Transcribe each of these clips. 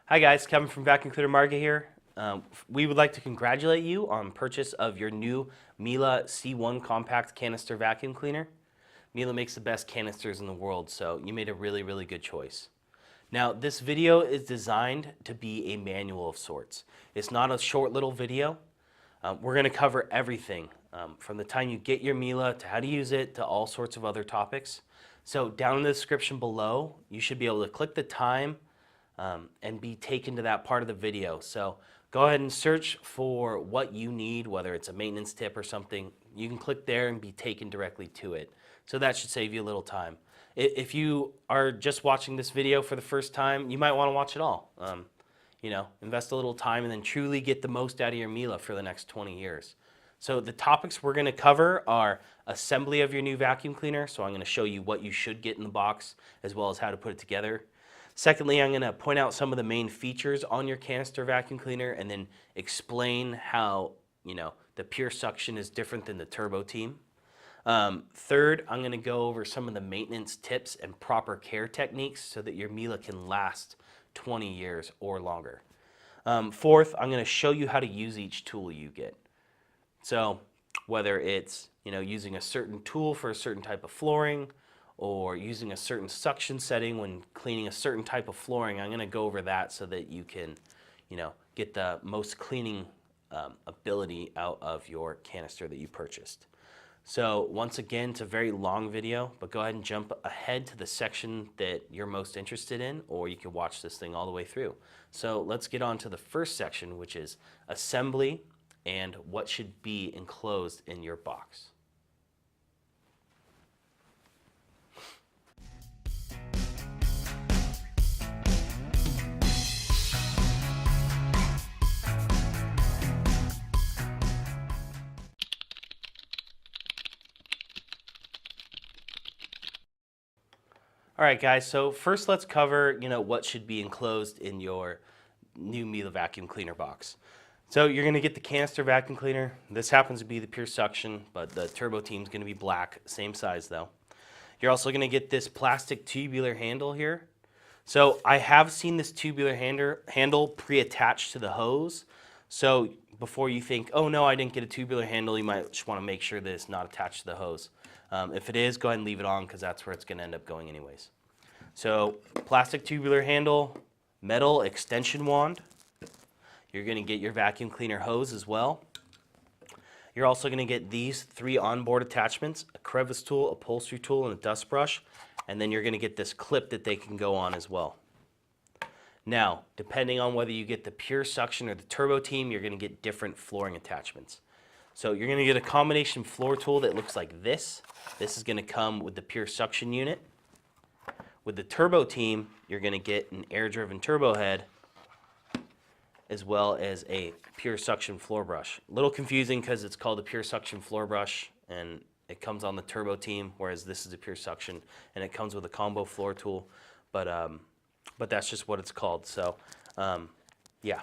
Hi guys, Kevin from Vacuum Cleaner Market here. We would like to congratulate you on purchase of your new Miele C1 Compact Canister Vacuum Cleaner. Miele makes the best canisters in the world, so you made a really good choice. Now, this video is designed to be a manual of sorts. It's not a short little video. We're going to cover everything from the time you get your Miele to how to use it to all sorts of other topics. So down in the description below, you should be able to click the time and be taken to that part of the video. So go ahead and search for what you need, whether it's a maintenance tip or something. You can click there and be taken directly to it. So that should save you a little time. If you are just watching this video for the first time, you might want to watch it all. Invest a little time and then truly get the most out of your Miele for the next 20 years. So the topics we're going to cover are assembly of your new vacuum cleaner. So I'm going to show you what you should get in the box as well as how to put it together. Secondly, I'm going to point out some of the main features on your canister vacuum cleaner and then explain how, the pure suction is different than the turbo team. Third, I'm going to go over some of the maintenance tips and proper care techniques so that your Miele can last 20 years or longer. Fourth, I'm going to show you how to use each tool you get. So whether it's, using a certain tool for a certain type of flooring, or using a certain suction setting when cleaning a certain type of flooring, I'm going to go over that so that you can, get the most cleaning ability out of your canister that you purchased. So once again, it's a very long video, but go ahead and jump ahead to the section that you're most interested in, or you can watch this thing all the way through. So let's get on to the first section, which is assembly and what should be enclosed in your box. All right, guys, so first let's cover, what should be enclosed in your new Miele vacuum cleaner box. So you're going to get the canister vacuum cleaner. This happens to be the pure suction, but the turbo team is going to be black, same size though. You're also going to get this plastic tubular handle here. So I have seen this tubular handle pre-attached to the hose. So before you think, oh no, I didn't get a tubular handle, you might just want to make sure that it's not attached to the hose. If it is, go ahead and leave it on because that's where it's going to end up going anyways. So plastic tubular handle, metal extension wand. You're going to get your vacuum cleaner hose as well. You're also going to get these 3 onboard attachments, a crevice tool, upholstery tool, and a dust brush. And then you're going to get this clip that they can go on as well. Now, depending on whether you get the pure suction or the turbo team, you're going to get different flooring attachments. So you're going to get a combination floor tool that looks like this. This is going to come with the pure suction unit. With the turbo team, you're going to get an air-driven turbo head as well as a pure suction floor brush. A little confusing because it's called a pure suction floor brush and it comes on the turbo team, whereas this is a pure suction and it comes with a combo floor tool. But that's just what it's called. So, yeah.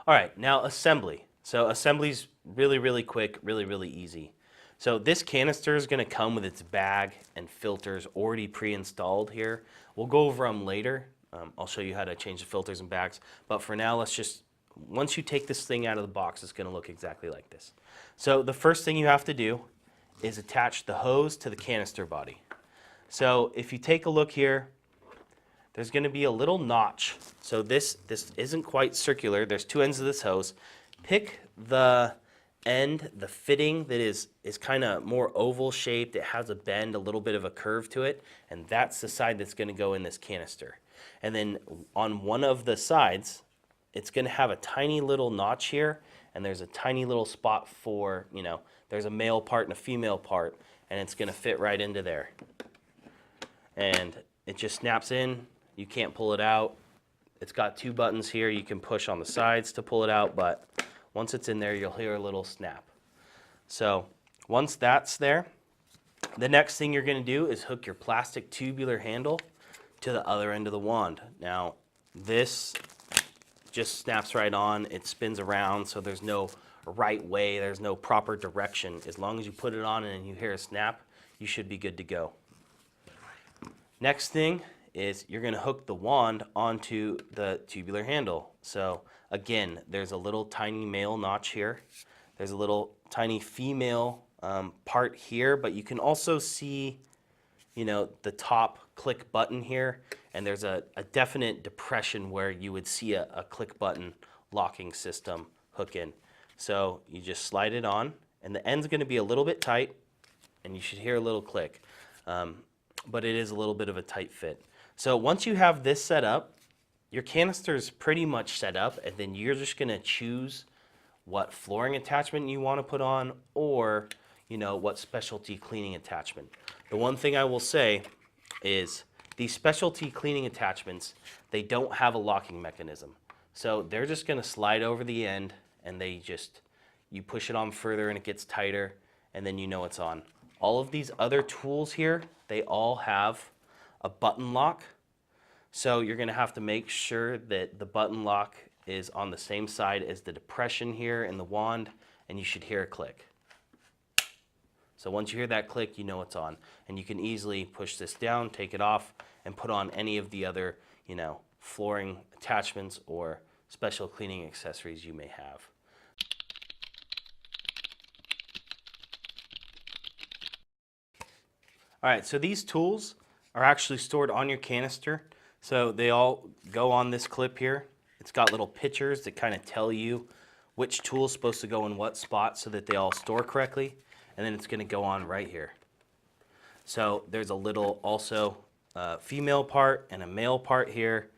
All right, now assembly. So assembly's really quick, really easy. So this canister is going to come with its bag and filters already pre-installed here. We'll go over them later. I'll show you how to change the filters and bags. But for now, once you take this thing out of the box, it's going to look exactly like this. So the first thing you have to do is attach the hose to the canister body. So if you take a look here, there's going to be a little notch. So this isn't quite circular. There's 2 ends of this hose. Pick the end, the fitting that is kind of more oval shaped. It has a bend, a little bit of a curve to it, and that's the side that's going to go in this canister. And then on one of the sides, it's going to have a tiny little notch here, and there's a tiny little spot for, there's a male part and a female part, and it's going to fit right into there. And it just snaps in. You can't pull it out. It's got 2 buttons here. You can push on the sides to pull it out, but once it's in there, you'll hear a little snap. So once that's there, the next thing you're going to do is hook your plastic tubular handle to the other end of the wand. Now, this just snaps right on. It spins around, so there's no right way. There's no proper direction. As long as you put it on and you hear a snap, you should be good to go. Next thing is you're going to hook the wand onto the tubular handle. So again, there's a little tiny male notch here. There's a little tiny female part here, but you can also see, the top click button here, and there's a definite depression where you would see a click button locking system hook in. So you just slide it on, and the end's going to be a little bit tight, and you should hear a little click, but it is a little bit of a tight fit. So once you have this set up, your canister is pretty much set up, and then you're just going to choose what flooring attachment you want to put on, or what specialty cleaning attachment. The one thing I will say is these specialty cleaning attachments, they don't have a locking mechanism. So they're just going to slide over the end, and you push it on further and it gets tighter, and then it's on. All of these other tools here, they all have a button lock. So you're going to have to make sure that the button lock is on the same side as the depression here in the wand, and you should hear a click. So once you hear that click, it's on. And you can easily push this down, take it off, and put on any of the other, flooring attachments or special cleaning accessories you may have. All right, so these tools are actually stored on your canister. So they all go on this clip here. It's got little pictures that kind of tell you which tool is supposed to go in what spot so that they all store correctly. And then it's going to go on right here. So there's a little also female part and a male part here.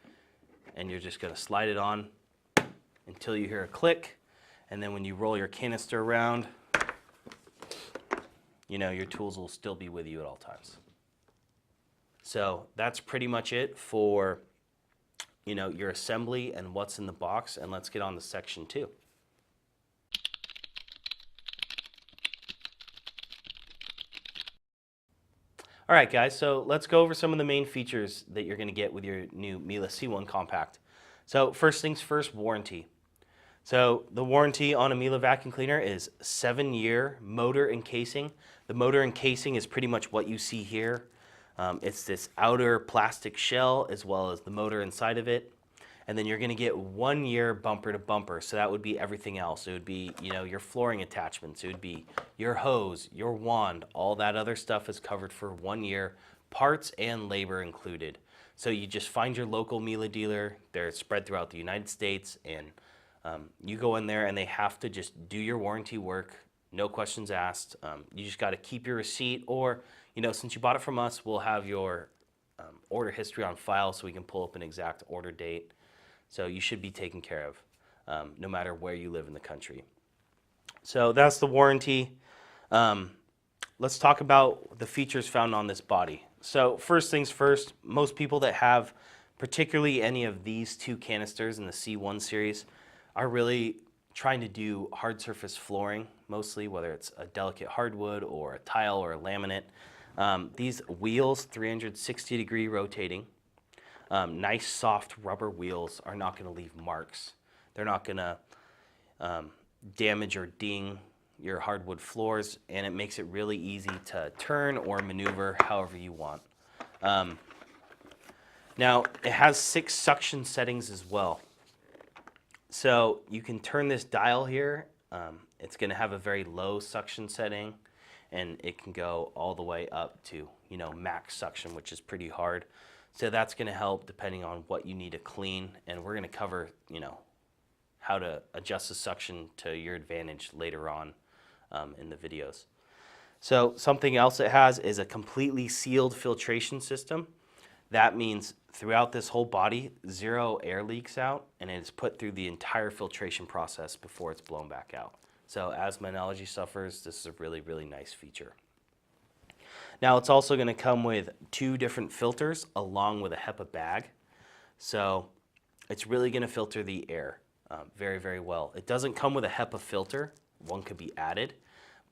And you're just going to slide it on until you hear a click. And then when you roll your canister around, your tools will still be with you at all times. So that's pretty much it for your assembly and what's in the box, and let's get on to section 2. All right, guys, so let's go over some of the main features that you're going to get with your new Miele C1 Compact. So first things first, warranty. So the warranty on a Miele vacuum cleaner is 7-year motor and casing. The motor and casing is pretty much what you see here. It's this outer plastic shell as well as the motor inside of it. And then you're going to get 1 year bumper to bumper. So that would be everything else. It would be, your flooring attachments. It would be your hose, your wand, all that other stuff is covered for 1 year, parts and labor included. So you just find your local Miele dealer. They're spread throughout the United States, and you go in there and they have to just do your warranty work. No questions asked. You just got to keep your receipt, or since you bought it from us, we'll have your order history on file so we can pull up an exact order date. So you should be taken care of no matter where you live in the country. So that's the warranty. Let's talk about the features found on this body. So first things first, most people that have particularly any of these two canisters in the C1 series are really trying to do hard surface flooring, mostly, whether it's a delicate hardwood or a tile or a laminate. These wheels, 360-degree rotating, nice soft rubber wheels are not going to leave marks. They're not going to damage or ding your hardwood floors, and it makes it really easy to turn or maneuver however you want. Now, it has 6 suction settings as well. So you can turn this dial here. It's going to have a very low suction setting, and it can go all the way up to, max suction, which is pretty hard. So that's going to help depending on what you need to clean, and we're going to cover, how to adjust the suction to your advantage later on in the videos. So something else it has is a completely sealed filtration system. That means throughout this whole body, 0 air leaks out, and it is put through the entire filtration process before it's blown back out. So asthma and allergy sufferers, this is a really, really nice feature. Now it's also going to come with 2 different filters along with a HEPA bag. So it's really going to filter the air very, very well. It doesn't come with a HEPA filter. One could be added,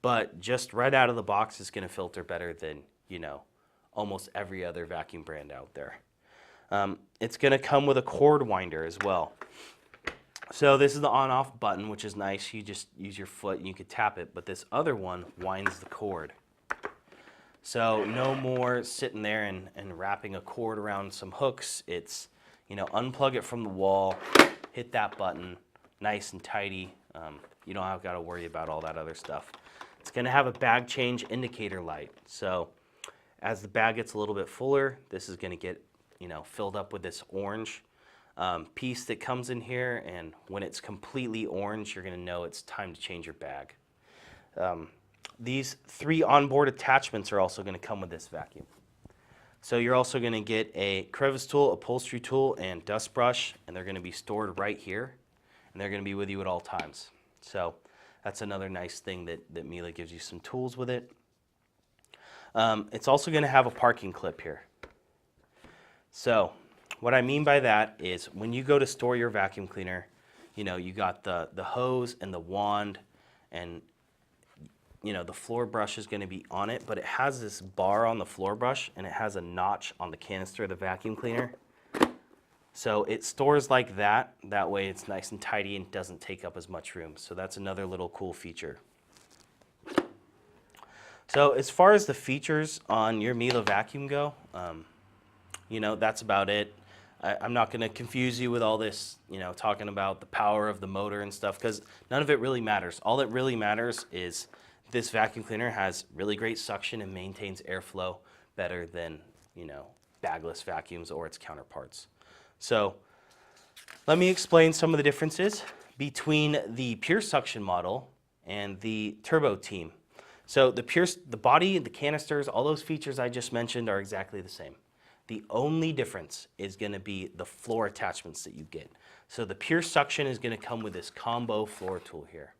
but just right out of the box it's going to filter better than, almost every other vacuum brand out there. It's going to come with a cord winder as well. So this is the on-off button, which is nice. You just use your foot and you could tap it, but this other one winds the cord. So no more sitting there and wrapping a cord around some hooks. It's, unplug it from the wall, hit that button, nice and tidy. You don't have got to worry about all that other stuff. It's going to have a bag change indicator light. So as the bag gets a little bit fuller, this is going to get, filled up with this orange piece that comes in here. And when it's completely orange, you're going to know it's time to change your bag. These 3 onboard attachments are also going to come with this vacuum. So you're also going to get a crevice tool, upholstery tool, and dust brush, and they're going to be stored right here, and they're going to be with you at all times. So that's another nice thing that Miele gives you some tools with it. It's also going to have a parking clip here. So what I mean by that is when you go to store your vacuum cleaner, you got the hose and the wand, and the floor brush is going to be on it, but it has this bar on the floor brush and it has a notch on the canister of the vacuum cleaner. So it stores like that. That way it's nice and tidy and doesn't take up as much room. So that's another little cool feature. So as far as the features on your Miele vacuum go, that's about it. I'm not going to confuse you with all this, talking about the power of the motor and stuff, because none of it really matters. All that really matters is this vacuum cleaner has really great suction and maintains airflow better than, bagless vacuums or its counterparts. So let me explain some of the differences between the pure suction model and the turbo team. So the body, the canisters, all those features I just mentioned are exactly the same. The only difference is going to be the floor attachments that you get. So the pure suction is going to come with this combo floor tool here.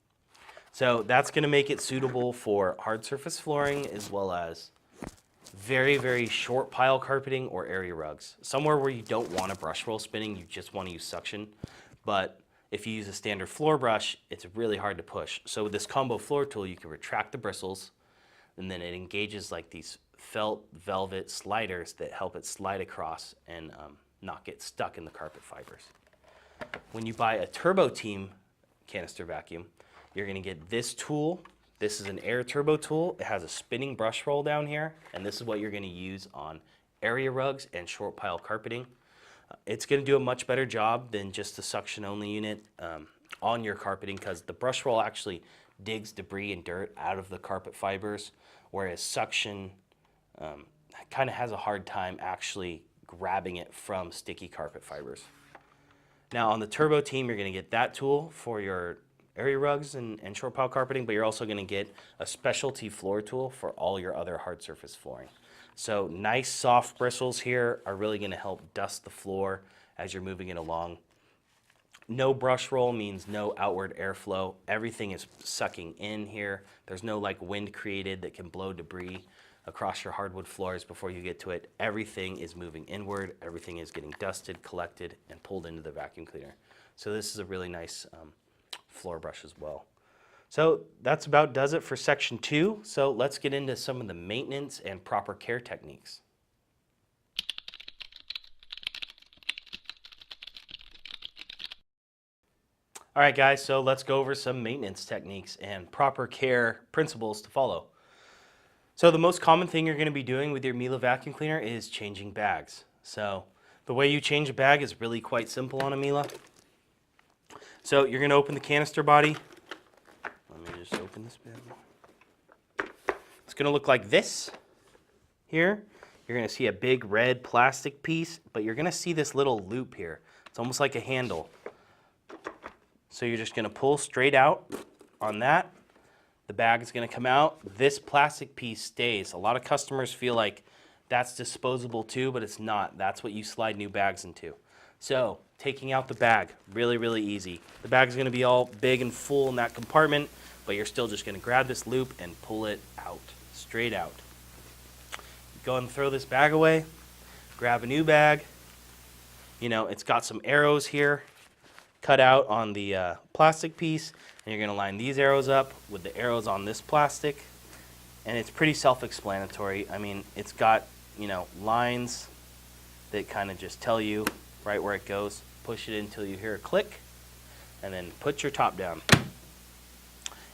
So that's going to make it suitable for hard surface flooring as well as very, very short pile carpeting or area rugs. Somewhere where you don't want a brush roll spinning, you just want to use suction. But if you use a standard floor brush, it's really hard to push. So with this combo floor tool, you can retract the bristles, and then it engages like these felt velvet sliders that help it slide across and not get stuck in the carpet fibers. When you buy a Turbo Team canister vacuum, you're going to get this tool. This is an air turbo tool. It has a spinning brush roll down here, and this is what you're going to use on area rugs and short pile carpeting. It's going to do a much better job than just the suction only unit on your carpeting, because the brush roll actually digs debris and dirt out of the carpet fibers, whereas suction kind of has a hard time actually grabbing it from sticky carpet fibers. Now on the Turbo Team, you're going to get that tool for your area rugs and short pile carpeting, but you're also going to get a specialty floor tool for all your other hard surface flooring. So nice soft bristles here are really going to help dust the floor as you're moving it along. No brush roll means no outward airflow. Everything is sucking in here. There's no like wind created that can blow debris across your hardwood floors before you get to it. Everything is moving inward. Everything is getting dusted, collected, and pulled into the vacuum cleaner. So this is a really nice floor brush as well. So that's about does it for section 2. So let's get into some of the maintenance and proper care techniques. All right, guys, so let's go over some maintenance techniques and proper care principles to follow. So the most common thing you're going to be doing with your Miele vacuum cleaner is changing bags. So the way you change a bag is really quite simple on a Miele. So you're going to open the canister body. Let me just open this bag. It's going to look like this here. You're going to see a big red plastic piece, but you're going to see this little loop here. It's almost like a handle. So you're just going to pull straight out on that. The bag is going to come out. This plastic piece stays. A lot of customers feel like that's disposable too, but it's not. That's what you slide new bags into. So taking out the bag, really, really easy. The bag's going to be all big and full in that compartment, but you're still just going to grab this loop and pull it out, straight out. Go and throw this bag away, grab a new bag. It's got some arrows here cut out on the plastic piece, and you're going to line these arrows up with the arrows on this plastic, and it's pretty self-explanatory. I mean, it's got, lines that kind of just tell you right where it goes. Push it until you hear a click, and then put your top down.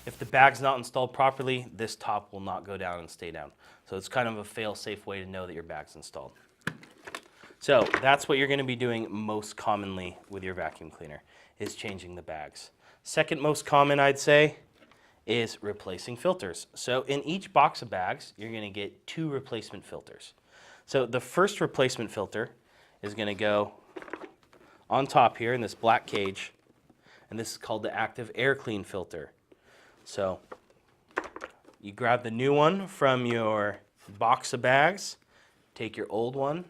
If the bag's not installed properly, this top will not go down and stay down. So it's kind of a fail-safe way to know that your bag's installed. So that's what you're going to be doing most commonly with your vacuum cleaner, is changing the bags. Second most common, I'd say, is replacing filters. So in each box of bags, you're going to get 2 replacement filters. So the first replacement filter is going to go on top here in this black cage, and this is called the active air clean filter. So you grab the new one from your box of bags, take your old one,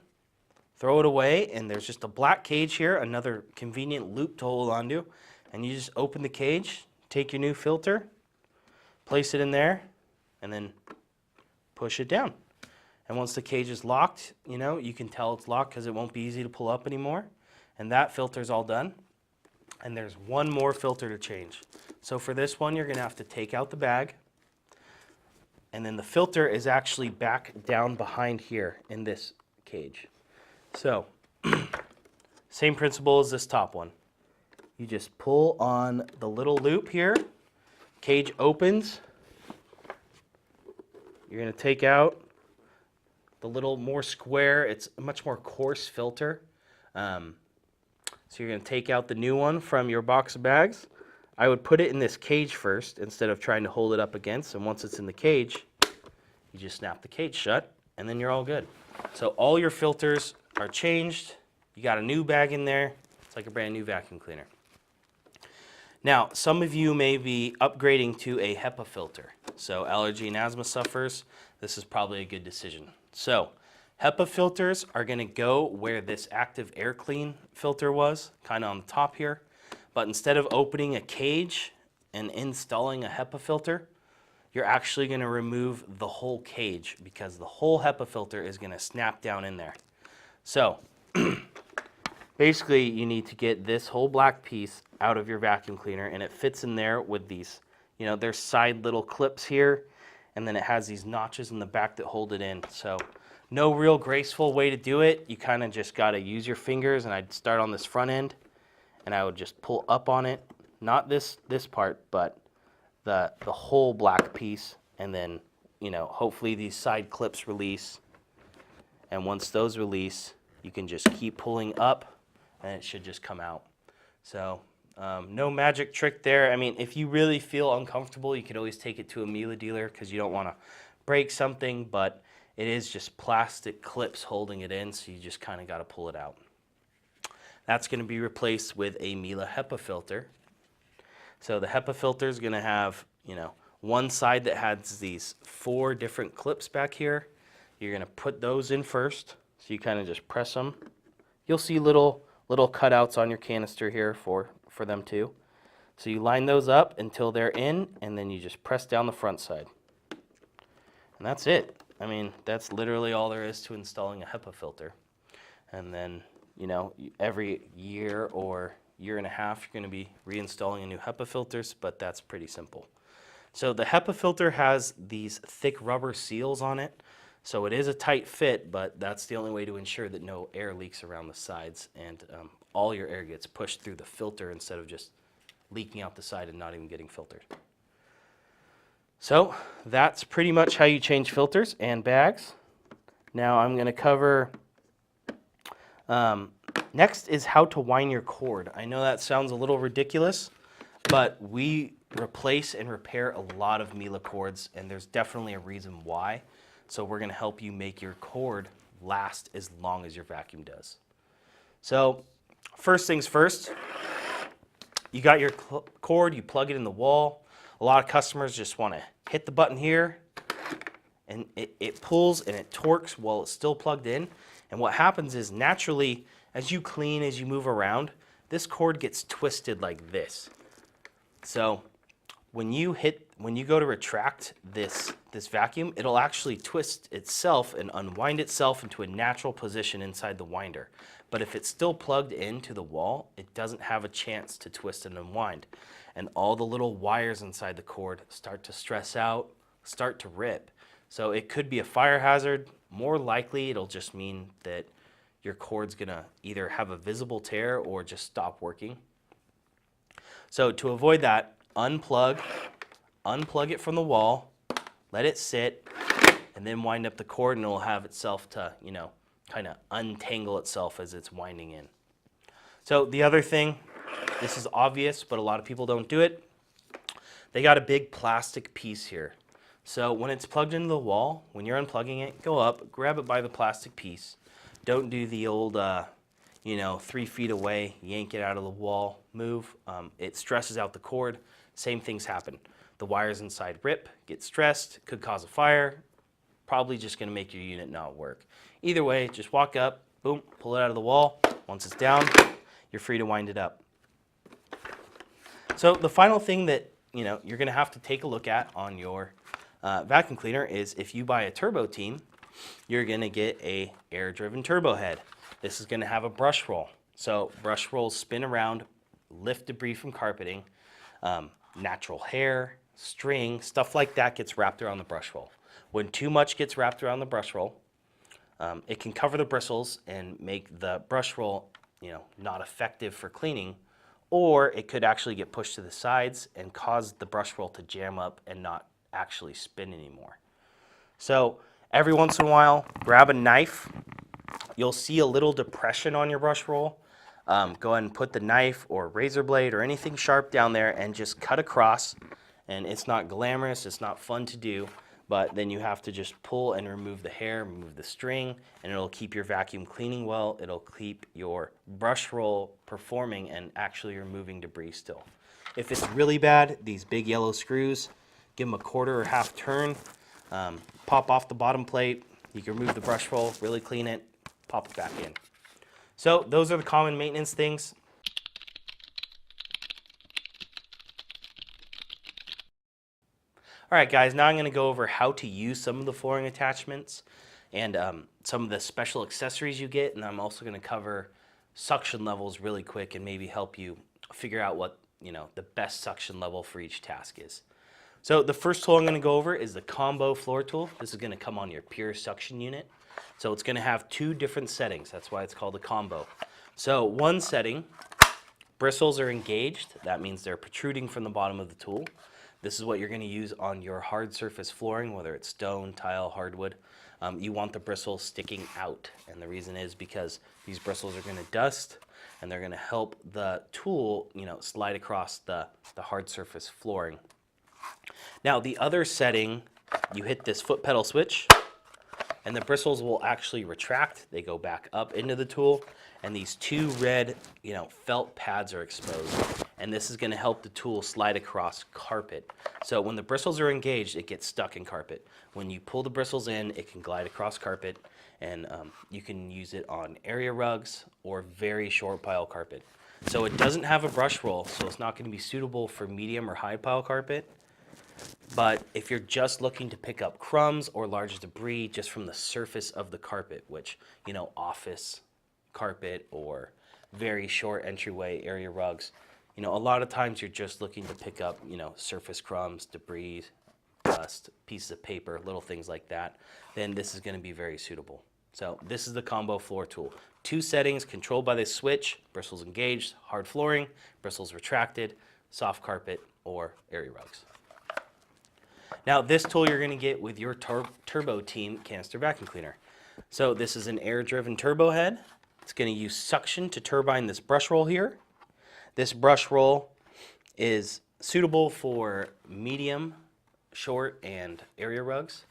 throw it away, and there's just a black cage here, another convenient loop to hold onto, and you just open the cage, take your new filter, place it in there, and then push it down. And once the cage is locked, you can tell it's locked because it won't be easy to pull up anymore. And that filter's all done. And there's one more filter to change. So for this one, you're going to have to take out the bag. And then the filter is actually back down behind here in this cage. So, same principle as this top one. You just pull on the little loop here. Cage opens. You're going to take out the little more square, it's a much more coarse filter. So you're going to take out the new one from your box of bags. I would put it in this cage first instead of trying to hold it up against. And once it's in the cage, you just snap the cage shut and then you're all good. So all your filters are changed. You got a new bag in there. It's like a brand new vacuum cleaner. Now, some of you may be upgrading to a HEPA filter. So allergy and asthma sufferers, this is probably a good decision. So HEPA filters are going to go where this active air clean filter was, kind of on the top here. But instead of opening a cage and installing a HEPA filter, you're actually going to remove the whole cage because the whole HEPA filter is going to snap down in there. So basically you need to get this whole black piece out of your vacuum cleaner, and it fits in there with these, there's side little clips here, and then it has these notches in the back that hold it in. So no real graceful way to do it. You kind of just got to use your fingers, and I'd start on this front end, and I would just pull up on it, not this part, but the whole black piece, and then, hopefully these side clips release, and once those release, you can just keep pulling up, and it should just come out. So no magic trick there. I mean, if you really feel uncomfortable, you could always take it to a Miele dealer because you don't want to break something, but it is just plastic clips holding it in, so you just kind of got to pull it out. That's going to be replaced with a Miele HEPA filter. So the HEPA filter is going to have, one side that has these 4 different clips back here. You're going to put those in first. So you kind of just press them. You'll see little cutouts on your canister here for them too. So you line those up until they're in, and then you just press down the front side. And that's it. I mean, that's literally all there is to installing a HEPA filter. And then, every year or year and a half, you're going to be reinstalling a new HEPA filters, but that's pretty simple. So the HEPA filter has these thick rubber seals on it. So it is a tight fit, but that's the only way to ensure that no air leaks around the sides, and all your air gets pushed through the filter instead of just leaking out the side and not even getting filtered. So that's pretty much how you change filters and bags. Now I'm going to cover, next is how to wind your cord. I know that sounds a little ridiculous, but we replace and repair a lot of Miele cords, and there's definitely a reason why. So we're going to help you make your cord last as long as your vacuum does. So first things first, you got your cord, you plug it in the wall. A lot of customers just want to hit the button here, and it pulls and it torques while it's still plugged in. And what happens is naturally, as you clean, as you move around, this cord gets twisted like this. So when you go to retract this vacuum, it'll actually twist itself and unwind itself into a natural position inside the winder. But if it's still plugged into the wall, it doesn't have a chance to twist and unwind. And all the little wires inside the cord start to stress out, start to rip. So it could be a fire hazard. More likely, it'll just mean that your cord's gonna either have a visible tear or just stop working. So to avoid that, unplug unplug it from the wall, let it sit, and then wind up the cord, and it'll have itself to, kind of untangle itself as it's winding in. So the other thing, this is obvious, but a lot of people don't do it. They got a big plastic piece here. So when it's plugged into the wall, when you're unplugging it, go up, grab it by the plastic piece. Don't do the old, 3 feet away, yank it out of the wall move. It stresses out the cord. Same things happen. The wires inside rip, get stressed, could cause a fire, probably just gonna make your unit not work. Either way, just walk up, boom, pull it out of the wall. Once it's down, you're free to wind it up. So the final thing that you're gonna have to take a look at on your vacuum cleaner is if you buy a turbo team, you're gonna get a air-driven turbo head. This is gonna have a brush roll. So brush rolls spin around, lift debris from carpeting, natural hair, string, stuff like that gets wrapped around the brush roll. When too much gets wrapped around the brush roll, it can cover the bristles and make the brush roll, not effective for cleaning, or it could actually get pushed to the sides and cause the brush roll to jam up and not actually spin anymore. So every once in a while, grab a knife. You'll see a little depression on your brush roll. Go ahead and put the knife or razor blade or anything sharp down there and just cut across. And it's not glamorous, it's not fun to do, but then you have to just pull and remove the hair, remove the string, and it'll keep your vacuum cleaning well. It'll keep your brush roll performing and actually removing debris still. If it's really bad, these big yellow screws, give them a quarter or half turn, pop off the bottom plate. You can remove the brush roll, really clean it, pop it back in. So those are the common maintenance things. All right, guys, now I'm going to go over how to use some of the flooring attachments and some of the special accessories you get, and I'm also going to cover suction levels really quick and maybe help you figure out what the best suction level for each task is. So the first tool I'm going to go over is the combo floor tool. This is going to come on your pure suction unit. So it's going to have 2 different settings. That's why it's called a combo. So one setting, bristles are engaged. That means they're protruding from the bottom of the tool. This is what you're going to use on your hard surface flooring, whether it's stone, tile, hardwood. You want the bristles sticking out, and the reason is because these bristles are going to dust, and they're going to help the tool, slide across the hard surface flooring. Now, the other setting, you hit this foot pedal switch, and the bristles will actually retract. They go back up into the tool, and these 2 red, felt pads are exposed. And this is going to help the tool slide across carpet. So when the bristles are engaged, it gets stuck in carpet. When you pull the bristles in, it can glide across carpet, and you can use it on area rugs or very short pile carpet. So it doesn't have a brush roll, so it's not going to be suitable for medium or high pile carpet. But if you're just looking to pick up crumbs or large debris just from the surface of the carpet, which, office carpet or very short entryway area rugs, a lot of times you're just looking to pick up, surface crumbs, debris, dust, pieces of paper, little things like that, then this is going to be very suitable. So this is the combo floor tool. 2 settings controlled by this switch, bristles engaged, hard flooring, bristles retracted, soft carpet, or area rugs. Now this tool you're going to get with your Turbo Team canister vacuum cleaner. So this is an air-driven turbo head. It's going to use suction to turbine this brush roll here. This brush roll is suitable for medium, short, and area rugs.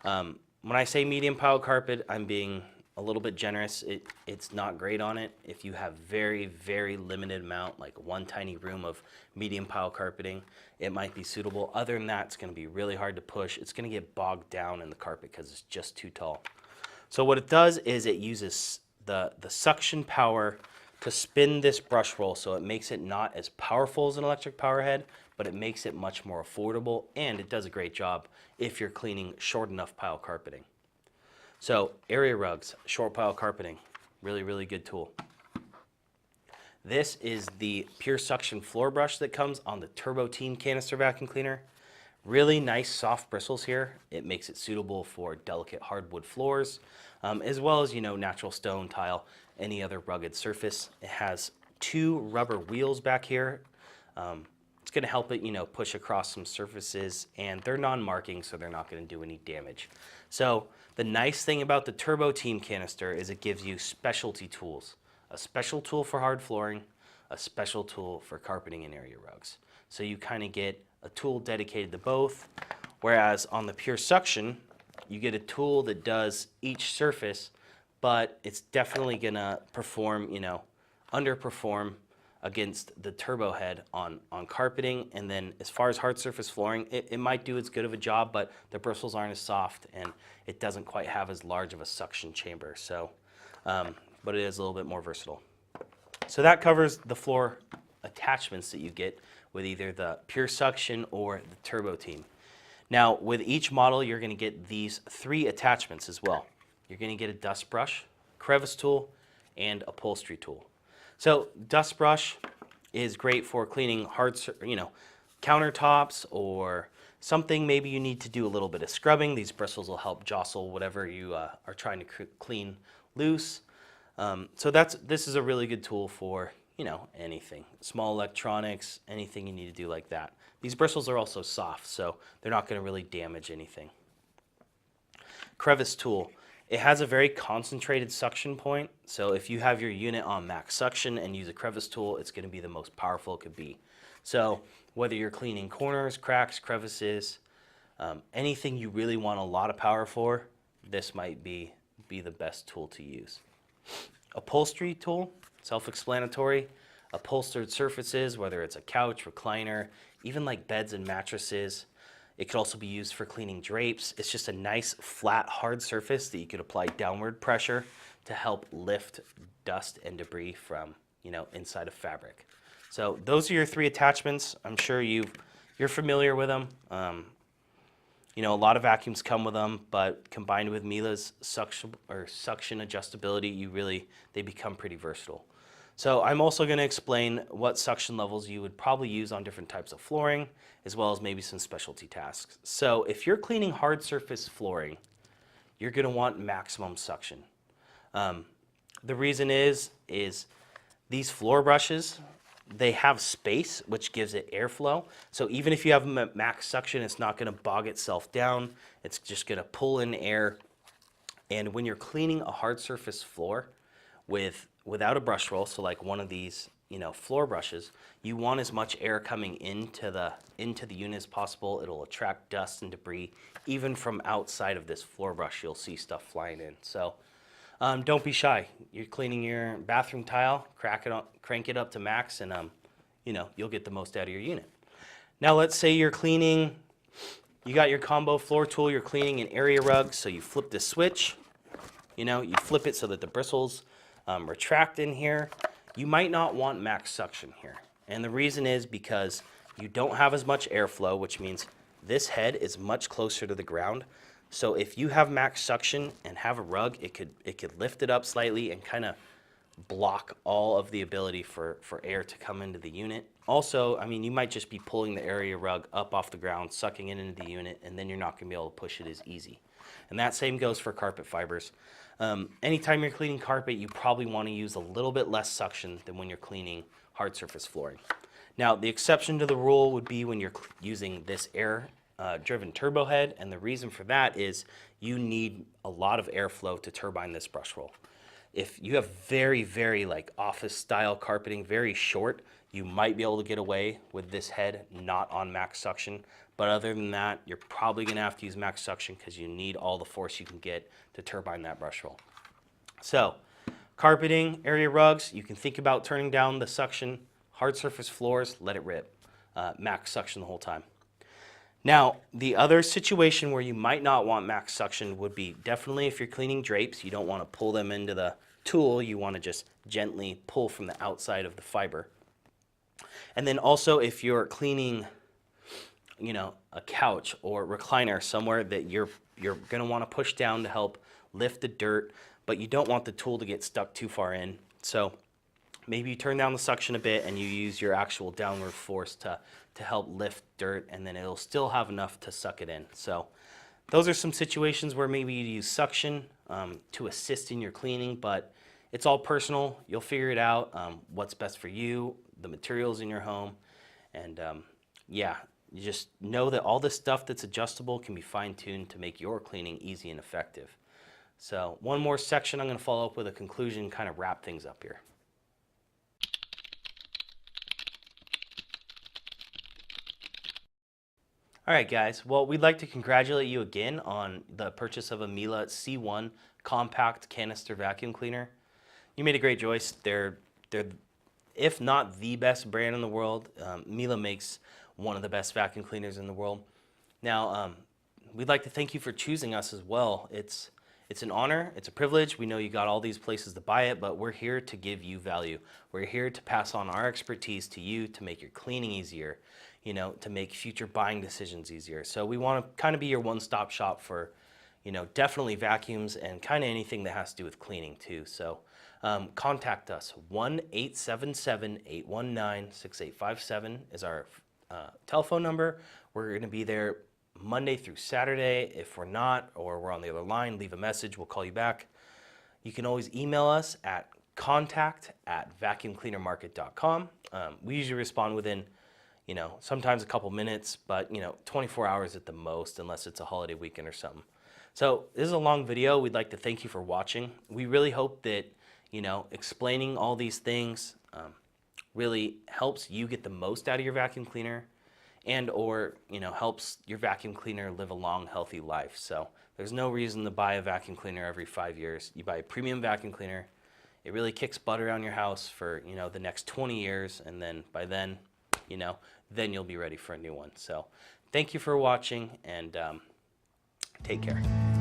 When I say medium pile carpet, I'm being a little bit generous. It's not great on it. If you have very, very limited amount, like one tiny room of medium pile carpeting, it might be suitable. Other than that, it's going to be really hard to push. It's going to get bogged down in the carpet because it's just too tall. So what it does is it uses the suction power to spin this brush roll, so it makes it not as powerful as an electric power head, but it makes it much more affordable, and it does a great job if you're cleaning short enough pile carpeting. So area rugs, short pile carpeting, really, really good tool. This is the pure suction floor brush that comes on the Turbo Team canister vacuum cleaner. Really nice soft bristles here. It makes it suitable for delicate hardwood floors, as well as, natural stone, tile, any other rugged surface. It has 2 rubber wheels back here. It's going to help it, push across some surfaces, and they're non-marking, so they're not going to do any damage. So the nice thing about the Turbo Team canister is it gives you specialty tools. A special tool for hard flooring, a special tool for carpeting and area rugs. So you kind of get a tool dedicated to both, whereas on the pure suction, you get a tool that does each surface, but it's definitely going to perform, underperform against the turbo head on carpeting. And then as far as hard surface flooring, it might do as good of a job, but the bristles aren't as soft and it doesn't quite have as large of a suction chamber. So, but it is a little bit more versatile. So that covers the floor attachments that you get with either the pure suction or the Turbo Team. Now with each model, you're gonna get these 3 attachments as well. You're gonna get a dust brush, crevice tool, and upholstery tool. So dust brush is great for cleaning hard, countertops or something maybe you need to do a little bit of scrubbing. These bristles will help jostle whatever you are trying to clean loose. So this is a really good tool for, anything. Small electronics, anything you need to do like that. These bristles are also soft, so they're not going to really damage anything. Crevice tool. It has a very concentrated suction point, so if you have your unit on max suction and use a crevice tool, it's going to be the most powerful it could be. So whether you're cleaning corners, cracks, crevices, anything you really want a lot of power for, this might be the best tool to use. Upholstery tool, self-explanatory. Upholstered surfaces, whether it's a couch, recliner, even like beds and mattresses. It could also be used for cleaning drapes. It's just a nice, flat, hard surface that you could apply downward pressure to help lift dust and debris from, inside of fabric. So those are your 3 attachments. I'm sure you're familiar with them. A lot of vacuums come with them, but combined with Miele's suction adjustability, they become pretty versatile. So I'm also going to explain what suction levels you would probably use on different types of flooring, as well as maybe some specialty tasks. So if you're cleaning hard surface flooring, you're going to want maximum suction. The reason is these floor brushes, they have space, which gives it airflow. So even if you have them at max suction, it's not going to bog itself down. It's just going to pull in air. And when you're cleaning a hard surface floor without a brush roll, so like one of these, floor brushes, you want as much air coming into the unit as possible. It'll attract dust and debris. Even from outside of this floor brush, you'll see stuff flying in. So don't be shy. You're cleaning your bathroom tile, crank it up to max, and you'll get the most out of your unit. Now let's say you're cleaning, you got your combo floor tool, you're cleaning an area rug, so you flip the switch, you flip it so that the bristles retract in here. You might not want max suction here. And the reason is because you don't have as much airflow, which means this head is much closer to the ground. So if you have max suction and have a rug, it could lift it up slightly and kind of block all of the ability for air to come into the unit. Also, you might just be pulling the area rug up off the ground, sucking it into the unit, and then you're not going to be able to push it as easy. And that same goes for carpet fibers. Anytime you're cleaning carpet, you probably want to use a little bit less suction than when you're cleaning hard surface flooring. Now, the exception to the rule would be when you're using this air-driven turbo head, and the reason for that is you need a lot of airflow to turbine this brush roll. If you have very, very office-style carpeting, very short, you might be able to get away with this head not on max suction. But other than that, you're probably going to have to use max suction because you need all the force you can get to turbine that brush roll. So, carpeting, area rugs, you can think about turning down the suction. Hard surface floors, let it rip. Max suction the whole time. Now, the other situation where you might not want max suction would be definitely if you're cleaning drapes. You don't want to pull them into the tool. You want to just gently pull from the outside of the fiber. And then also if you're cleaning a couch or recliner somewhere that you're going to want to push down to help lift the dirt, but you don't want the tool to get stuck too far in. So maybe you turn down the suction a bit and you use your actual downward force to help lift dirt, and then it'll still have enough to suck it in. So those are some situations where maybe you use suction to assist in your cleaning, but it's all personal. You'll figure it out, what's best for you, the materials in your home, and yeah, you just know that all this stuff that's adjustable can be fine-tuned to make your cleaning easy and effective. So one more section, I'm going to follow up with a conclusion, kind of wrap things up here. All right, guys. Well, we'd like to congratulate you again on the purchase of a Miele C1 Compact Canister Vacuum Cleaner. You made a great choice. They're if not the best brand in the world. Miele makes one of the best vacuum cleaners in the world. Now, we'd like to thank you for choosing us as well. It's an honor, it's a privilege. We know you got all these places to buy it, but we're here to give you value. We're here to pass on our expertise to you to make your cleaning easier, you know, to make future buying decisions easier. So we want to kind of be your one-stop shop for, you know, definitely vacuums and kind of anything that has to do with cleaning too. So contact us. 1-877-819-6857 is our telephone number. We're going to be there Monday through Saturday. If we're not, or we're on the other line, leave a message. We'll call you back. You can always email us at contact@vacuumcleanermarket.com. We usually respond within, you know, sometimes a couple minutes, but, you know, 24 hours at the most, unless it's a holiday weekend or something. So this is a long video. We'd like to thank you for watching. We really hope that, you know, explaining all these things really helps you get the most out of your vacuum cleaner, and or, you know, helps your vacuum cleaner live a long, healthy life. So there's no reason to buy a vacuum cleaner every 5 years. You buy a premium vacuum cleaner, it really kicks butt around your house for, you know, the next 20 years, and then by then, you know, then you'll be ready for a new one. So thank you for watching, and take care.